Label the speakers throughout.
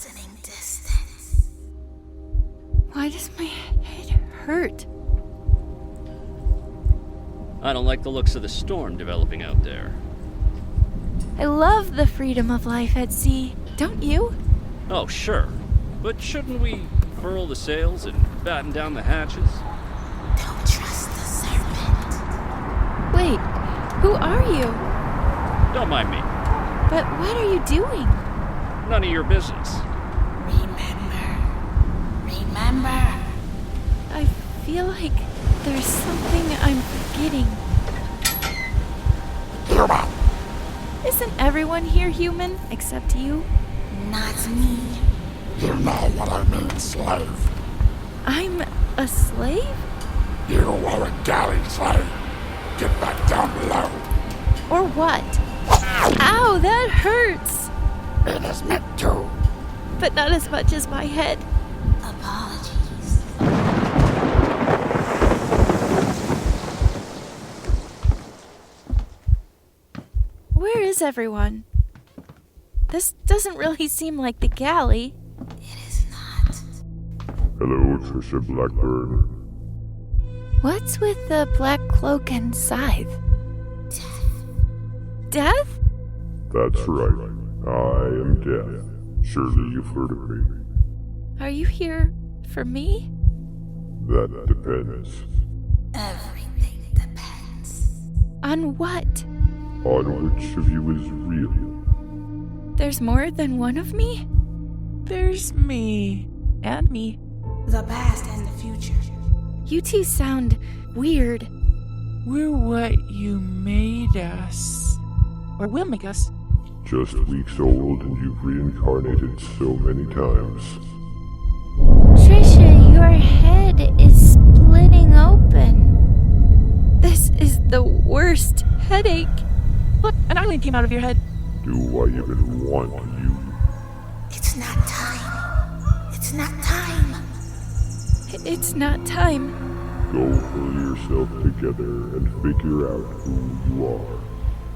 Speaker 1: listening distance.
Speaker 2: Why does my head hurt?
Speaker 3: I don't like the looks of the storm developing out there.
Speaker 2: I love the freedom of life at sea, don't you?
Speaker 3: Oh, sure. But shouldn't we furl the sails and batten down the hatches?
Speaker 1: Don't trust the serpent.
Speaker 2: Wait, who are you?
Speaker 3: Don't mind me.
Speaker 2: But what are you doing?
Speaker 3: None of your business.
Speaker 1: Remember.
Speaker 2: I feel like there's something I'm forgetting.
Speaker 4: Human!
Speaker 2: Isn't everyone here human except you?
Speaker 1: Not me.
Speaker 4: You know what I mean, slave.
Speaker 2: I'm a slave?
Speaker 4: You are a galley slave. Get back down below.
Speaker 2: Or what? Ow, that hurts!
Speaker 4: It is meant to.
Speaker 2: But not as much as my head.
Speaker 1: Apologies.
Speaker 2: Where is everyone? This doesn't really seem like the galley.
Speaker 1: It is not.
Speaker 5: Hello, Trisha Blackburn.
Speaker 2: What's with the black cloak and scythe? Death?
Speaker 5: That's right. I am Death. Surely you've heard of me.
Speaker 2: Are you here for me?
Speaker 5: That depends.
Speaker 1: Everything depends.
Speaker 2: On what?
Speaker 5: On which of you is real?
Speaker 2: There's more than one of me?
Speaker 6: There's me. And me.
Speaker 1: The past and the future.
Speaker 2: You two sound weird.
Speaker 6: We're what you made us. Or will make us.
Speaker 5: Just weeks old and you've reincarnated so many times.
Speaker 2: Trisha, your head is splitting open. This is the worst headache.
Speaker 6: Look, an island came out of your head.
Speaker 5: Do I even want you?
Speaker 1: It's not time. It's not time.
Speaker 2: It's not time.
Speaker 5: Go pull yourself together and figure out who you are.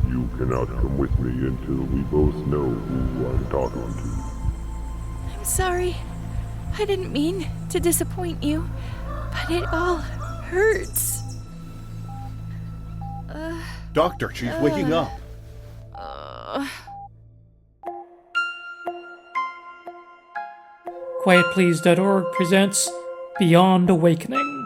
Speaker 5: You cannot come with me until we both know who I'm talking to.
Speaker 2: I'm sorry. I didn't mean to disappoint you, but it all hurts.
Speaker 7: Doctor, she's waking up.
Speaker 8: QuietPlease.org presents Beyond Awakening.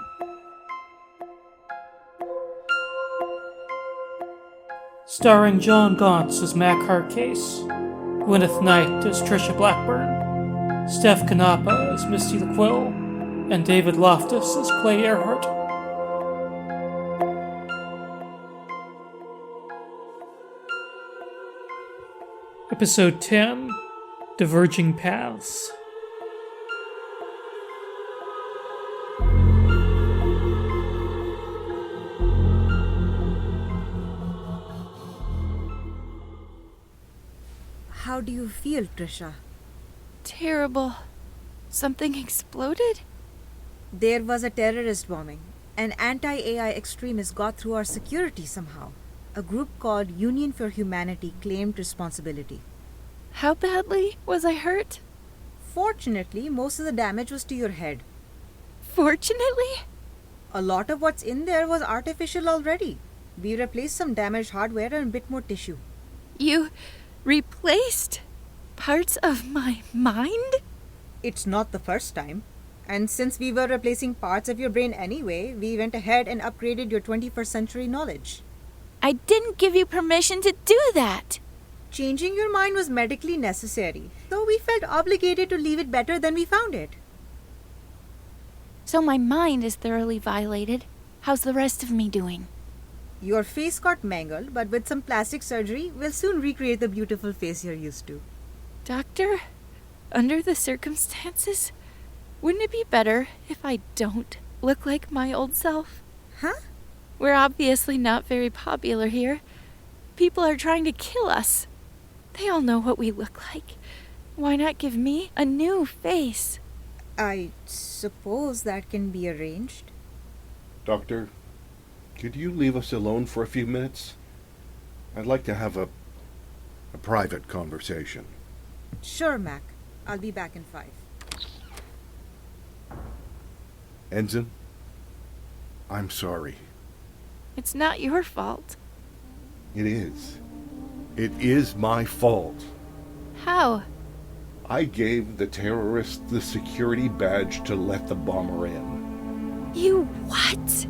Speaker 8: Starring John Gauntz as Mac Hardcase, Gwyneth Knight as Trisha Blackburn, Steph Canapa as Misty the Quill, and David Loftus as Clay Earhart. Episode 10, Diverging Paths.
Speaker 9: How do you feel, Trisha?
Speaker 2: Terrible. Something exploded?
Speaker 9: There was a terrorist bombing. An anti-AI extremist got through our security somehow. A group called Union for Humanity claimed responsibility.
Speaker 2: How badly was I hurt?
Speaker 9: Fortunately, most of the damage was to your head.
Speaker 2: Fortunately?
Speaker 9: A lot of what's in there was artificial already. We replaced some damaged hardware and a bit more tissue.
Speaker 2: You replaced parts of my mind?
Speaker 9: It's not the first time. And since we were replacing parts of your brain anyway, we went ahead and upgraded your 21st century knowledge.
Speaker 2: I didn't give you permission to do that.
Speaker 9: Changing your mind was medically necessary, though we felt obligated to leave it better than we found it.
Speaker 2: So my mind is thoroughly violated. How's the rest of me doing?
Speaker 9: Your face got mangled, but with some plastic surgery, we'll soon recreate the beautiful face you're used to.
Speaker 2: Doctor, under the circumstances, wouldn't it be better if I don't look like my old self?
Speaker 9: Huh?
Speaker 2: We're obviously not very popular here. People are trying to kill us. They all know what we look like. Why not give me a new face?
Speaker 9: I suppose that can be arranged.
Speaker 7: Doctor, could you leave us alone for a few minutes? I'd like to have a private conversation.
Speaker 9: Sure, Mac. I'll be back in 5.
Speaker 7: Ensign, I'm sorry.
Speaker 2: It's not your fault.
Speaker 7: It is. It is my fault.
Speaker 2: How?
Speaker 7: I gave the terrorists the security badge to let the bomber in.
Speaker 2: You what?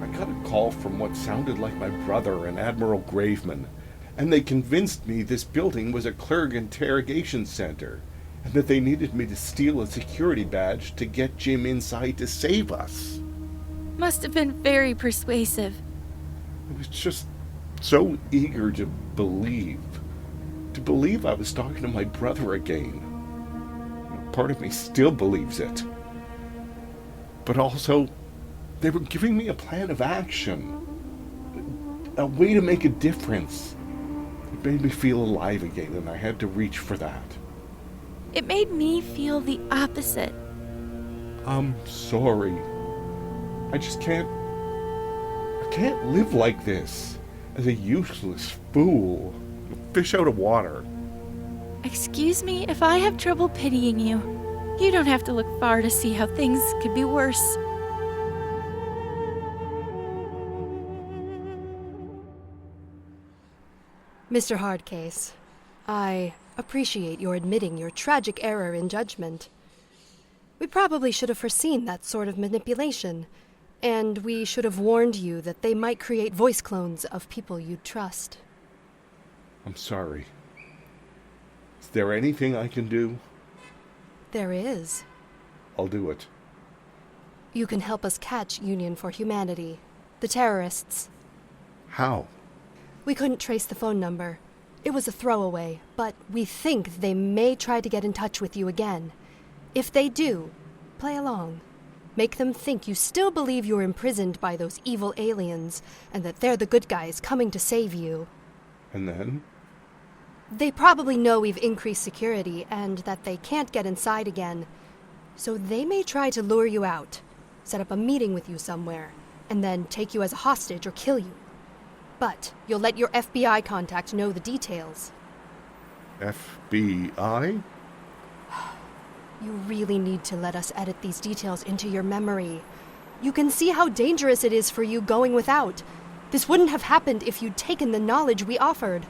Speaker 7: I got a call from what sounded like my brother and Admiral Graveman, and they convinced me this building was a clerk interrogation center, and that they needed me to steal a security badge to get Jim inside to save us.
Speaker 2: Must have been very persuasive.
Speaker 7: I was just so eager to believe I was talking to my brother again. Part of me still believes it. But also, they were giving me a plan of action, a way to make a difference. It made me feel alive again, and I had to reach for that.
Speaker 2: It made me feel the opposite.
Speaker 7: I'm sorry. I can't live like this, as a useless fool, a fish out of water.
Speaker 2: Excuse me if I have trouble pitying you. You don't have to look far to see how things could be worse.
Speaker 10: Mr. Hardcase, I appreciate your admitting your tragic error in judgment. We probably should have foreseen that sort of manipulation, and we should have warned you that they might create voice clones of people you'd trust.
Speaker 7: I'm sorry. Is there anything I can do?
Speaker 10: There is.
Speaker 7: I'll do it.
Speaker 10: You can help us catch Union for Humanity, the terrorists.
Speaker 7: How?
Speaker 10: We couldn't trace the phone number. It was a throwaway, but we think they may try to get in touch with you again. If they do, play along. Make them think you still believe you're imprisoned by those evil aliens, and that they're the good guys coming to save you.
Speaker 7: And then?
Speaker 10: They probably know we've increased security, and that they can't get inside again. So they may try to lure you out, set up a meeting with you somewhere, and then take you as a hostage or kill you. But you'll let your FBI contact know the details.
Speaker 7: FBI?
Speaker 10: You really need to let us edit these details into your memory. You can see how dangerous it is for you going without. This wouldn't have happened if you'd taken the knowledge we offered.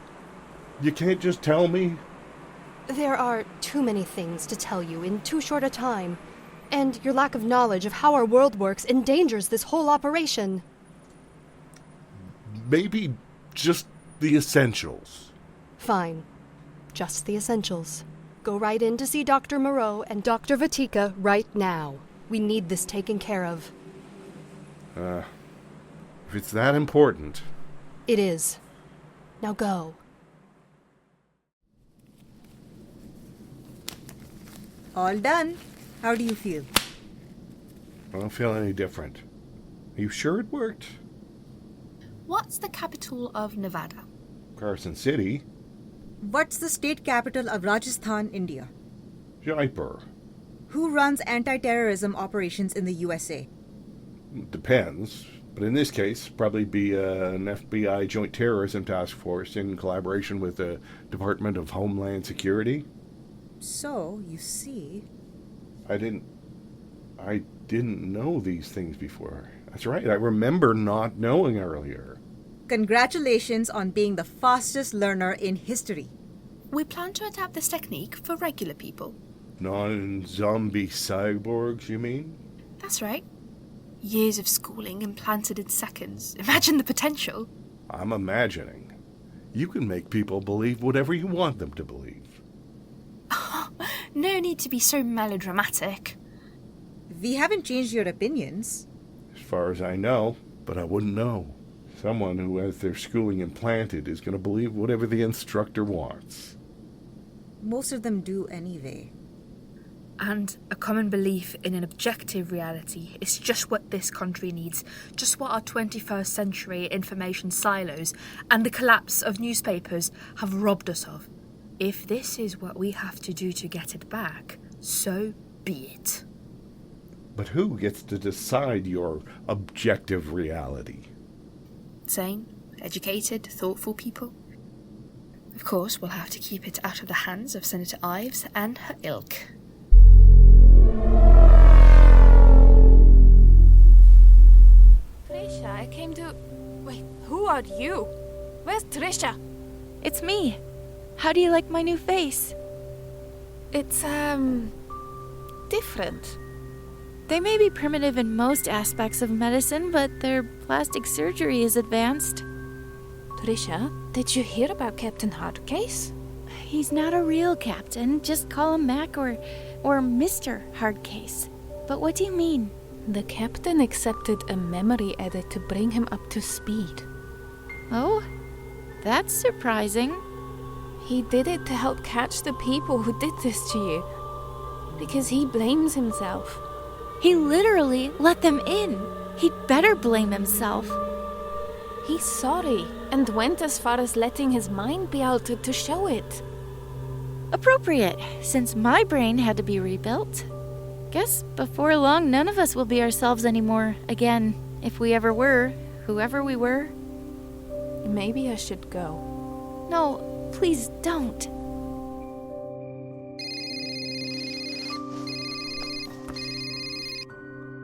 Speaker 7: You can't just tell me?
Speaker 10: There are too many things to tell you in too short a time, and your lack of knowledge of how our world works endangers this whole operation.
Speaker 7: Maybe just the essentials.
Speaker 10: Fine. Just the essentials. Go right in to see Dr. Moreau and Dr. Vatika right now. We need this taken care of.
Speaker 7: If it's that important.
Speaker 10: It is. Now go.
Speaker 9: All done. How do you feel?
Speaker 7: I don't feel any different. Are you sure it worked?
Speaker 11: What's the capital of Nevada?
Speaker 7: Carson City.
Speaker 9: What's the state capital of Rajasthan, India?
Speaker 7: Jaipur.
Speaker 9: Who runs anti-terrorism operations in the USA?
Speaker 7: Depends. But in this case, probably be an FBI Joint Terrorism Task Force in collaboration with the Department of Homeland Security.
Speaker 9: So, you see...
Speaker 7: I didn't know these things before. That's right, I remember not knowing earlier.
Speaker 9: Congratulations on being the fastest learner in history.
Speaker 11: We plan to adapt this technique for regular people.
Speaker 7: Non-zombie cyborgs, you mean?
Speaker 11: That's right. Years of schooling implanted in seconds. Imagine the potential.
Speaker 7: I'm imagining. You can make people believe whatever you want them to believe.
Speaker 11: No need to be so melodramatic.
Speaker 9: We haven't changed your opinions.
Speaker 7: As far as I know, but I wouldn't know. Someone who has their schooling implanted is going to believe whatever the instructor wants.
Speaker 9: Most of them do anyway.
Speaker 11: And a common belief in an objective reality is just what this country needs, just what our 21st century information silos and the collapse of newspapers have robbed us of. If this is what we have to do to get it back, so be it.
Speaker 7: But who gets to decide your objective reality?
Speaker 11: Sane, educated, thoughtful people. Of course, we'll have to keep it out of the hands of Senator Ives and her ilk.
Speaker 2: Trisha, I came to... Wait, who are you? Where's Trisha? It's me. How do you like my new face? It's, different. They may be primitive in most aspects of medicine, but their plastic surgery is advanced.
Speaker 12: Trisha, did you hear about Captain Hardcase?
Speaker 2: He's not a real captain. Just call him Mac or Mr. Hardcase. But what do you mean?
Speaker 12: The captain accepted a memory edit to bring him up to speed.
Speaker 2: Oh? That's surprising.
Speaker 12: He did it to help catch the people who did this to you. Because he blames himself.
Speaker 2: He literally let them in. He'd better blame himself.
Speaker 12: He's sorry, and went as far as letting his mind be altered to show it.
Speaker 2: Appropriate, since my brain had to be rebuilt. Guess before long none of us will be ourselves anymore, again, if we ever were, whoever we were.
Speaker 12: Maybe I should go.
Speaker 2: No, please don't.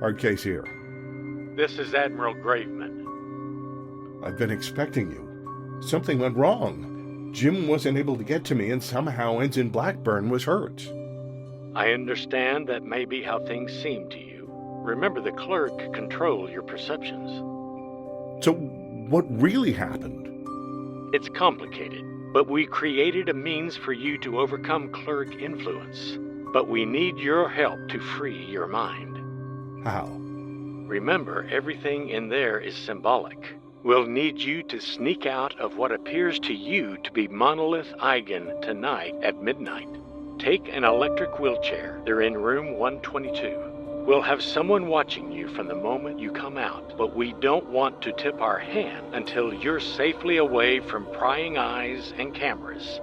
Speaker 7: Hardcase here.
Speaker 13: This is Admiral Graveman.
Speaker 7: I've been expecting you. Something went wrong. Jim wasn't able to get to me, and somehow Ensign Blackburn was hurt.
Speaker 13: I understand that may be how things seem to you. Remember, the clerk controls your perceptions.
Speaker 7: So, what really happened?
Speaker 13: It's complicated, but we created a means for you to overcome clerk influence. But we need your help to free your mind.
Speaker 7: How?
Speaker 13: Remember, everything in there is symbolic. We'll need you to sneak out of what appears to you to be Monolith Eigen tonight at midnight. Take an electric wheelchair. They're in room 122. We'll have someone watching you from the moment you come out, but we don't want to tip our hand until you're safely away from prying eyes and cameras.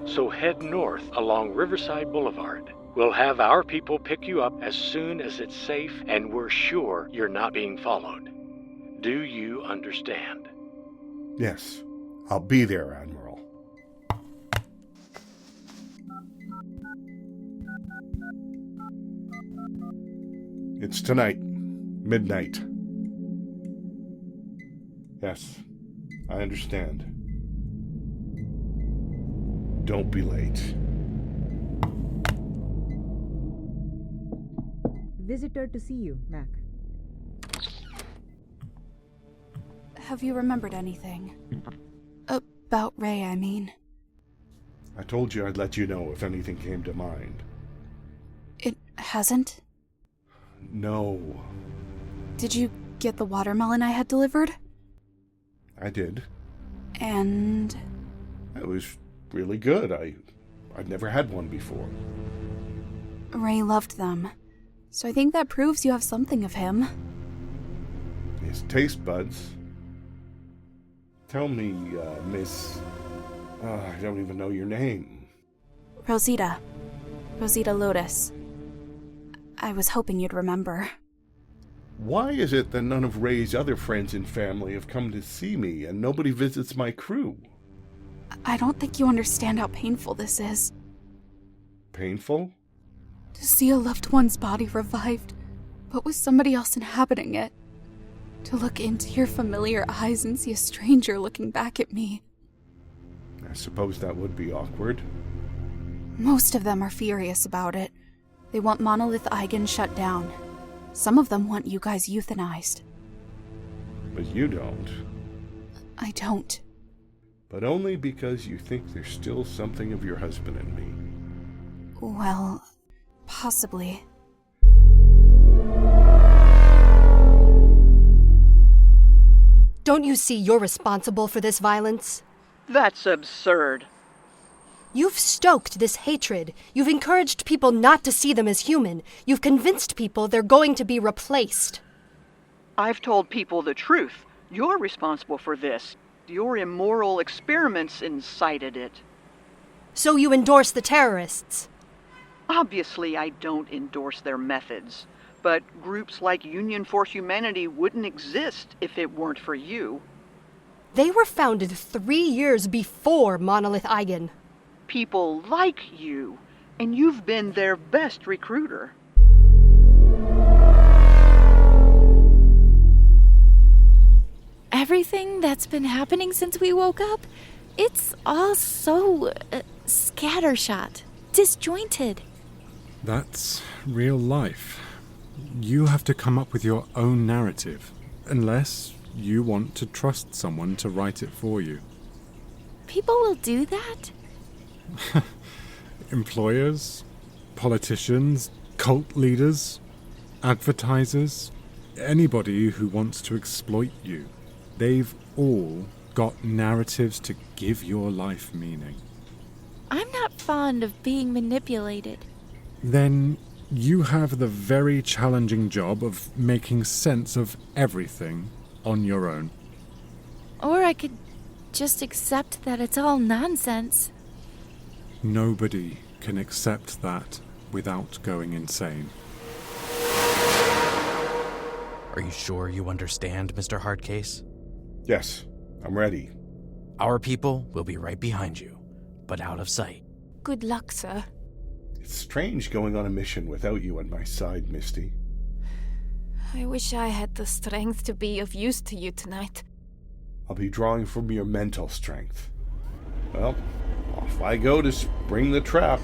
Speaker 13: So head north along Riverside Boulevard. We'll have our people pick you up as soon as it's safe and we're sure you're not being followed. Do you understand?
Speaker 7: Yes, I'll be there, Admiral. It's tonight, midnight. Yes, I understand. Don't be late.
Speaker 9: Visitor to see you, Mac.
Speaker 14: Have you remembered anything? About Ray, I mean.
Speaker 7: I told you I'd let you know if anything came to mind.
Speaker 14: It hasn't?
Speaker 7: No.
Speaker 14: Did you get the watermelon I had delivered?
Speaker 7: I did.
Speaker 14: And?
Speaker 7: It was really good. I'd never had one before.
Speaker 14: Ray loved them. So I think that proves you have something of him.
Speaker 7: His taste buds. Tell me, Miss... I don't even know your name.
Speaker 14: Rosita. Rosita Lotus. I was hoping you'd remember.
Speaker 7: Why is it that none of Ray's other friends and family have come to see me and nobody visits my crew?
Speaker 14: I don't think you understand how painful this is.
Speaker 7: Painful?
Speaker 14: To see a loved one's body revived, but with somebody else inhabiting it. To look into your familiar eyes and see a stranger looking back at me.
Speaker 7: I suppose that would be awkward.
Speaker 14: Most of them are furious about it. They want Monolith Eigen shut down. Some of them want you guys euthanized.
Speaker 7: But you don't.
Speaker 14: I don't.
Speaker 7: But only because you think there's still something of your husband in me.
Speaker 14: Well, possibly.
Speaker 10: Don't you see you're responsible for this violence?
Speaker 15: That's absurd.
Speaker 10: You've stoked this hatred. You've encouraged people not to see them as human. You've convinced people they're going to be replaced.
Speaker 15: I've told people the truth. You're responsible for this. Your immoral experiments incited it.
Speaker 10: So you endorse the terrorists?
Speaker 15: Obviously, I don't endorse their methods. But groups like Union for Humanity wouldn't exist if it weren't for you.
Speaker 10: They were founded 3 years before Monolith Eigen.
Speaker 15: People like you, and you've been their best recruiter.
Speaker 2: Everything that's been happening since we woke up, it's all so scattershot, disjointed.
Speaker 16: That's real life. You have to come up with your own narrative, unless you want to trust someone to write it for you.
Speaker 2: People will do that?
Speaker 16: Employers, politicians, cult leaders, advertisers, anybody who wants to exploit you. They've all got narratives to give your life meaning.
Speaker 2: I'm not fond of being manipulated.
Speaker 16: Then you have the very challenging job of making sense of everything on your own.
Speaker 2: Or I could just accept that it's all nonsense.
Speaker 16: Nobody can accept that without going insane.
Speaker 17: Are you sure you understand, Mr. Hardcase?
Speaker 7: Yes, I'm ready.
Speaker 17: Our people will be right behind you, but out of sight.
Speaker 12: Good luck, sir.
Speaker 7: It's strange going on a mission without you at my side, Misty.
Speaker 12: I wish I had the strength to be of use to you tonight.
Speaker 7: I'll be drawing from your mental strength. Well, off I go to spring the trap.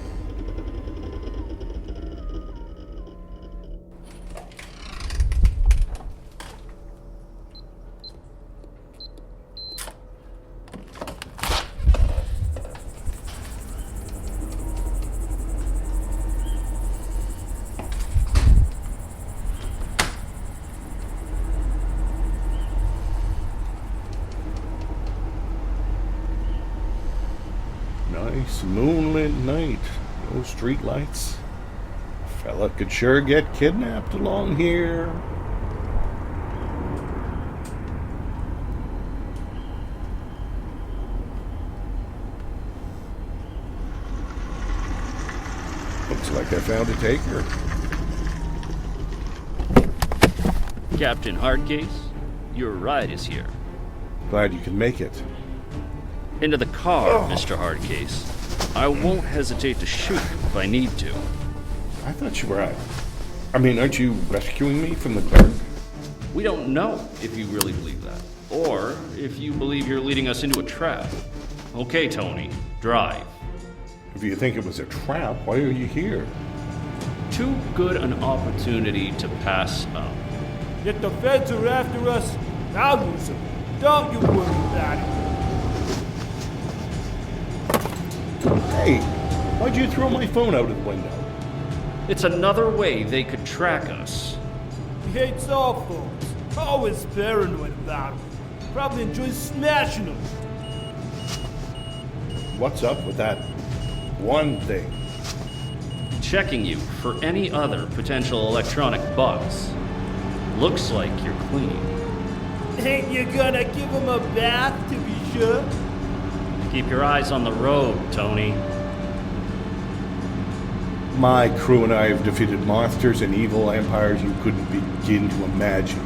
Speaker 7: Nice moonlit night. No street lights. A fella could sure get kidnapped along here. Looks like I found a taker.
Speaker 3: Captain Hardcase, your ride is here.
Speaker 7: Glad you can make it.
Speaker 3: Into the car, Mr. Hardcase. I won't hesitate to shoot if I need to.
Speaker 7: I thought you were aren't you rescuing me from the dark?
Speaker 3: We don't know if you really believe that, or if you believe you're leading us into a trap. Okay, Tony, drive.
Speaker 7: If you think it was a trap, why are you here?
Speaker 3: Too good an opportunity to pass up.
Speaker 18: If the feds are after us, I'll lose them. Don't you worry about it.
Speaker 7: Hey, why'd you throw my phone out of the window?
Speaker 3: It's another way they could track us.
Speaker 18: He hates all phones. Always paranoid about them. Probably enjoys smashing them.
Speaker 7: What's up with that one thing?
Speaker 3: Checking you for any other potential electronic bugs. Looks like you're clean.
Speaker 18: Ain't you gonna give him a bath to be sure?
Speaker 3: Keep your eyes on the road, Tony.
Speaker 7: My crew and I have defeated monsters and evil empires you couldn't begin to imagine.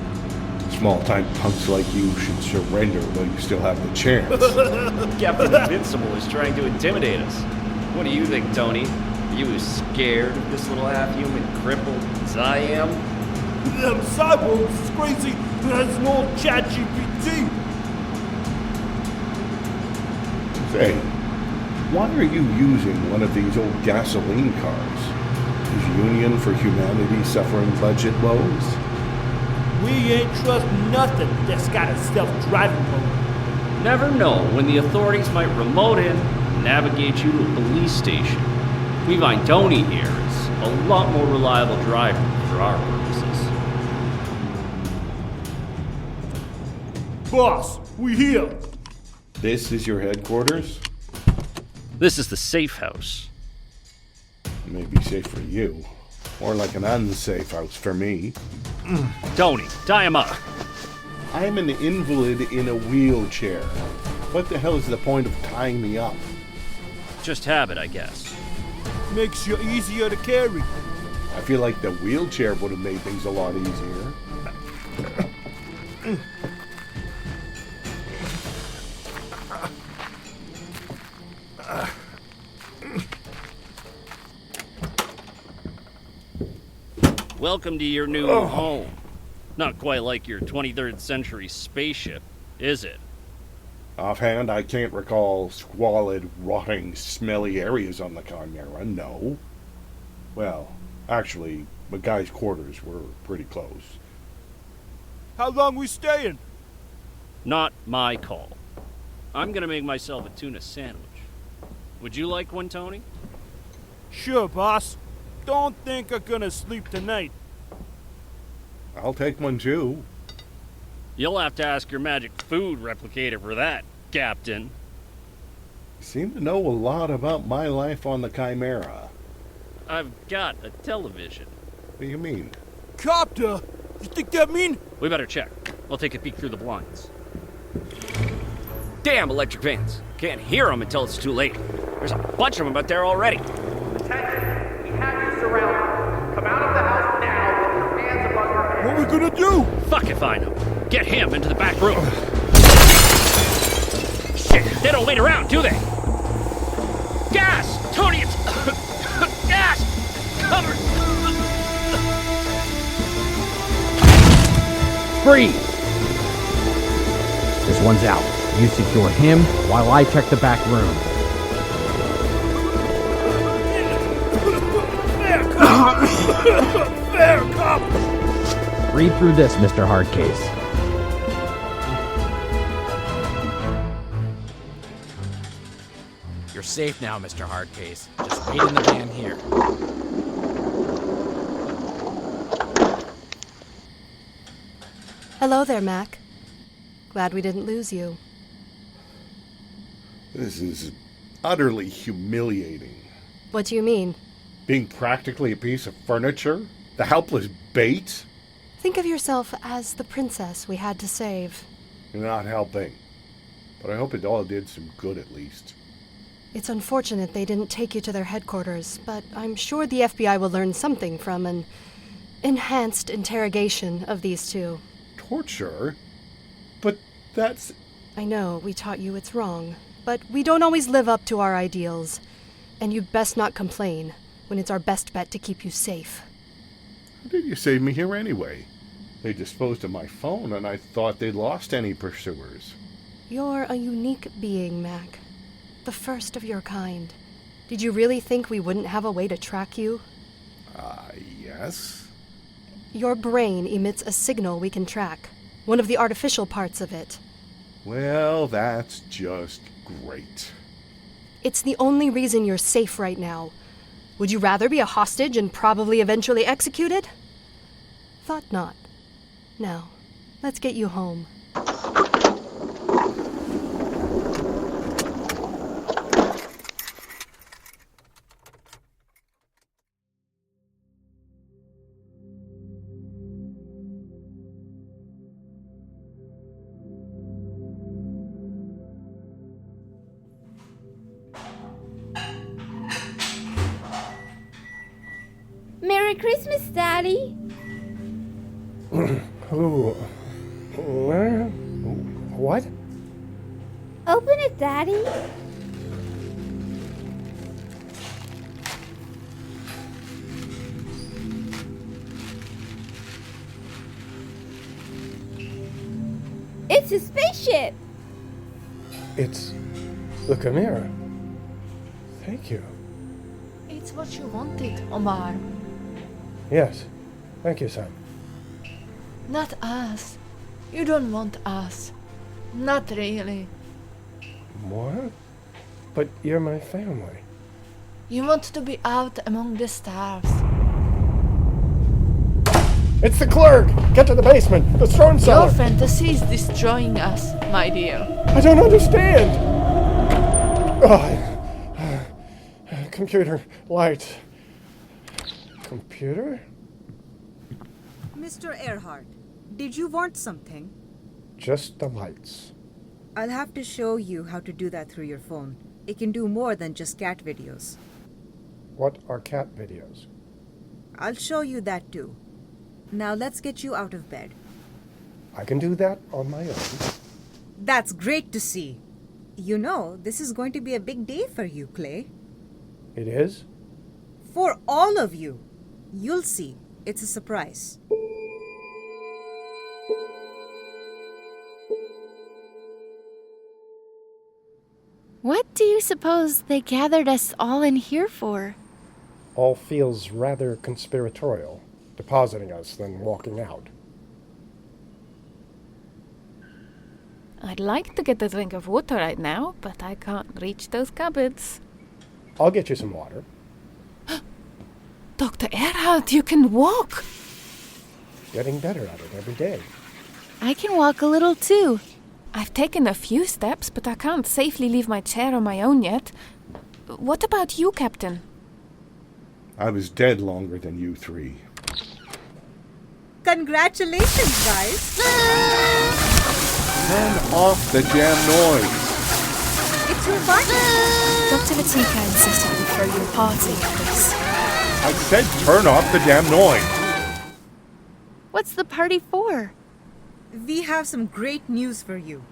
Speaker 7: Small-time punks like you should surrender while you still have the chance.
Speaker 3: Captain Invincible is trying to intimidate us. What do you think, Tony? Are you as scared of this little half-human cripple as I am?
Speaker 18: Them cyborgs is crazy as an old ChatGPT.
Speaker 7: Say, why are you using one of these old gasoline cars? Is Union for Humanity suffering budget woes?
Speaker 18: We ain't trust nothing that's got a self-driving mode.
Speaker 3: Never know when the authorities might remote in and navigate you to a police station. We find Tony here is a lot more reliable driver for our purposes.
Speaker 18: Boss, we here.
Speaker 7: This is your headquarters?
Speaker 3: This is the safe house.
Speaker 7: Maybe safe for you. More like an unsafe house for me.
Speaker 3: Tony, tie him up.
Speaker 7: I'm an invalid in a wheelchair. What the hell is the point of tying me up?
Speaker 3: Just habit, I guess.
Speaker 18: Makes you easier to carry.
Speaker 7: I feel like the wheelchair would have made things a lot easier.
Speaker 3: Welcome to your new home. Not quite like your 23rd century spaceship, is it?
Speaker 7: Offhand, I can't recall squalid, rotting, smelly areas on the Chimera, no. Well, actually, my guy's quarters were pretty close.
Speaker 18: How long we staying?
Speaker 3: Not my call. I'm gonna make myself a tuna sandwich. Would you like one, Tony?
Speaker 18: Sure, boss. Don't think I'm gonna sleep tonight.
Speaker 7: I'll take one too.
Speaker 3: You'll have to ask your magic food replicator for that, Captain.
Speaker 7: You seem to know a lot about my life on the Chimera.
Speaker 3: I've got a television.
Speaker 7: What do you mean?
Speaker 18: Copter? You think that mean?
Speaker 3: We better check. I'll take a peek through the blinds.
Speaker 19: Damn electric vans. Can't hear them until it's too late. There's a bunch of them out there already.
Speaker 20: Attention, we have you surrounded. Come out of the house now with your hands above your head.
Speaker 18: What we gonna do?
Speaker 3: Fuck if I know. Get him into the back room. Shit, they don't wait around, do they? Gas! Tony, it's... gas! Cover!
Speaker 21: Freeze! This one's out. You secure him while I check the back room.
Speaker 18: Fair cop! Fair cop!
Speaker 21: Read through this, Mr. Hardcase.
Speaker 17: You're safe now, Mr. Hardcase. Just wait in the van here.
Speaker 10: Hello there, Mac. Glad we didn't lose you.
Speaker 7: This is utterly humiliating.
Speaker 10: What do you mean?
Speaker 7: Being practically a piece of furniture? The helpless bait?
Speaker 10: Think of yourself as the princess we had to save.
Speaker 7: You're not helping. But I hope it all did some good at least.
Speaker 10: It's unfortunate they didn't take you to their headquarters, but I'm sure the FBI will learn something from an enhanced interrogation of these two.
Speaker 7: Torture? But that's...
Speaker 10: I know, we taught you it's wrong, but we don't always live up to our ideals. And you'd best not complain when it's our best bet to keep you safe.
Speaker 7: How did you save me here anyway? They disposed of my phone and I thought they'd lost any pursuers.
Speaker 10: You're a unique being, Mac. The first of your kind. Did you really think we wouldn't have a way to track you?
Speaker 7: Yes.
Speaker 10: Your brain emits a signal we can track. One of the artificial parts of it.
Speaker 7: Well, that's just great.
Speaker 10: It's the only reason you're safe right now. Would you rather be a hostage and probably eventually executed? Thought not. Now, let's get you home.
Speaker 22: Merry Christmas, Daddy!
Speaker 23: What?
Speaker 22: Open it, Daddy! It's a spaceship!
Speaker 23: It's the Chimera. Thank you.
Speaker 24: It's what you wanted, Omar.
Speaker 23: Yes. Thank you, son.
Speaker 24: Not us. You don't want us. Not really.
Speaker 23: What? But you're my family.
Speaker 24: You want to be out among the stars.
Speaker 23: It's the clerk! Get to the basement! The storm cellar!
Speaker 24: Your fantasy is destroying us, my dear.
Speaker 23: I don't understand! Computer, light. Computer?
Speaker 9: Mr. Earhart, did you want something?
Speaker 23: Just the lights.
Speaker 9: I'll have to show you how to do that through your phone. It can do more than just cat videos.
Speaker 23: What are cat videos?
Speaker 9: I'll show you that too. Now let's get you out of bed.
Speaker 23: I can do that on my own.
Speaker 9: That's great to see. You know, this is going to be a big day for you, Clay.
Speaker 23: It is?
Speaker 9: For all of you. You'll see. It's a surprise.
Speaker 2: What do you suppose they gathered us all in here for?
Speaker 23: All feels rather conspiratorial, depositing us, then walking out.
Speaker 12: I'd like to get a drink of water right now, but I can't reach those cupboards.
Speaker 23: I'll get you some water.
Speaker 12: Dr. Erhard, you can walk!
Speaker 23: Getting better at it every day.
Speaker 2: I can walk a little too.
Speaker 12: I've taken a few steps, but I can't safely leave my chair on my own yet. What about you, Captain?
Speaker 7: I was dead longer than you three.
Speaker 9: Congratulations, guys!
Speaker 7: Turn off the damn noise!
Speaker 9: It's your party!
Speaker 11: Dr. Latika insisted we throw you a party at this.
Speaker 7: I said turn off the damn noise!
Speaker 2: What's the party for?
Speaker 9: We have some great news for you.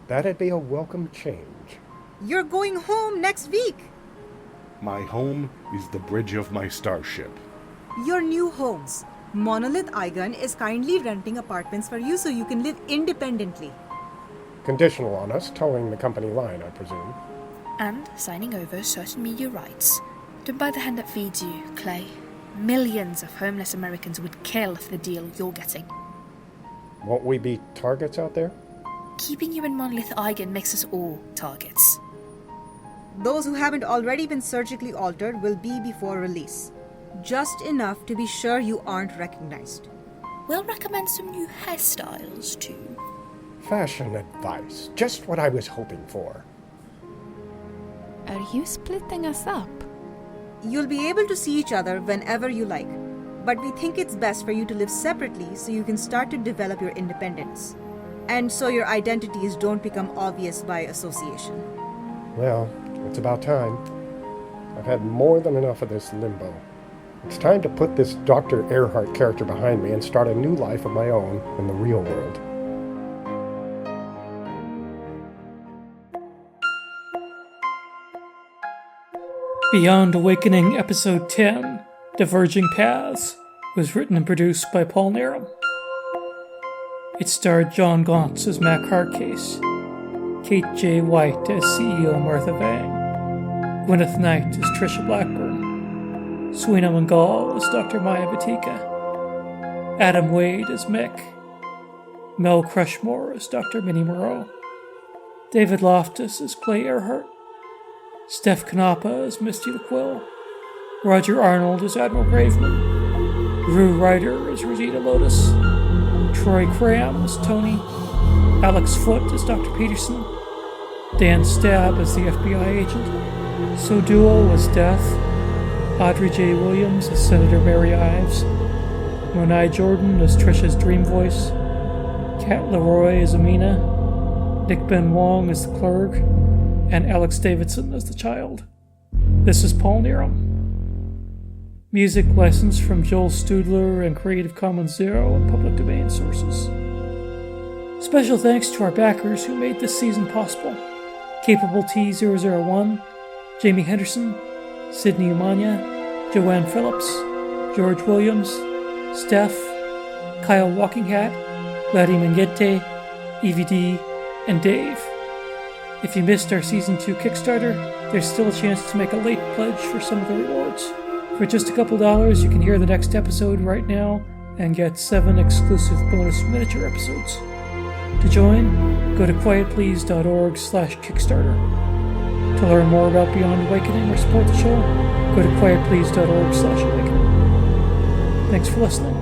Speaker 23: That'd be a welcome change.
Speaker 9: You're going home next week.
Speaker 7: My home is the bridge of my starship.
Speaker 9: Your new homes. Monolith Eigen is kindly renting apartments for you so you can live independently.
Speaker 23: Conditional on us towing the company line, I presume.
Speaker 11: And signing over certain media rights. Don't buy the hand that feeds you, Clay. Millions of homeless Americans would kill for the deal you're getting.
Speaker 23: Won't we be targets out there?
Speaker 11: Keeping you in Monolith Eigen makes us all targets.
Speaker 9: Those who haven't already been surgically altered will be before release. Just enough to be sure you aren't recognized.
Speaker 11: We'll recommend some new hairstyles, too.
Speaker 23: Fashion advice. Just what I was hoping for.
Speaker 12: Are you splitting us up?
Speaker 9: You'll be able to see each other whenever you like. But we think it's best for you to live separately so you can start to develop your independence. And so your identities don't become obvious by association.
Speaker 23: Well, it's about time. I've had more than enough of this limbo. It's time to put this Dr. Earhart character behind me and start a new life of my own in the real world.
Speaker 8: Beyond Awakening Episode 10, Diverging Paths, was written and produced by Paul Narum. It starred John Gauntz as Mac Hardcase, Kate J. White as CEO Martha Vang, Gwyneth Knight as Trisha Blackburn, Suina Mangal as Dr. Maya Batika, Adam Wade as Mick, Mel Crushmore as Dr. Minnie Moreau, David Loftus as Clay Earhart, Steph Canapa as Misty the Quill, Roger Arnold as Admiral Graveman, Rue Ryder as Rosita Lotus, Troy Cram as Tony, Alex Foote as Dr. Peterson, Dan Stabb as the FBI agent, Soduo as Death, Audrey J. Williams as Senator Mary Ives, Monai Jordan as Trisha's Dream Voice, Kat Leroy as Amina, Nick Ben Wong as the Clerk, and Alex Davidson as the Child. This is Paul Narum. Music licensed from Joel Studler and Creative Commons Zero and public domain sources. Special thanks to our backers who made this season possible. Capable T001, Jamie Henderson, Sydney Umania, Joanne Phillips, George Williams, Steph, Kyle Walkinghat, Larry Menguete, EVD, and Dave. If you missed our Season 2 Kickstarter, there's still a chance to make a late pledge for some of the rewards. For just a couple dollars, you can hear the next episode right now and get 7 exclusive bonus miniature episodes. To join, go to quietplease.org/Kickstarter. To learn more about Beyond Awakening or support the show, go to quietplease.org/awakening. Thanks for listening.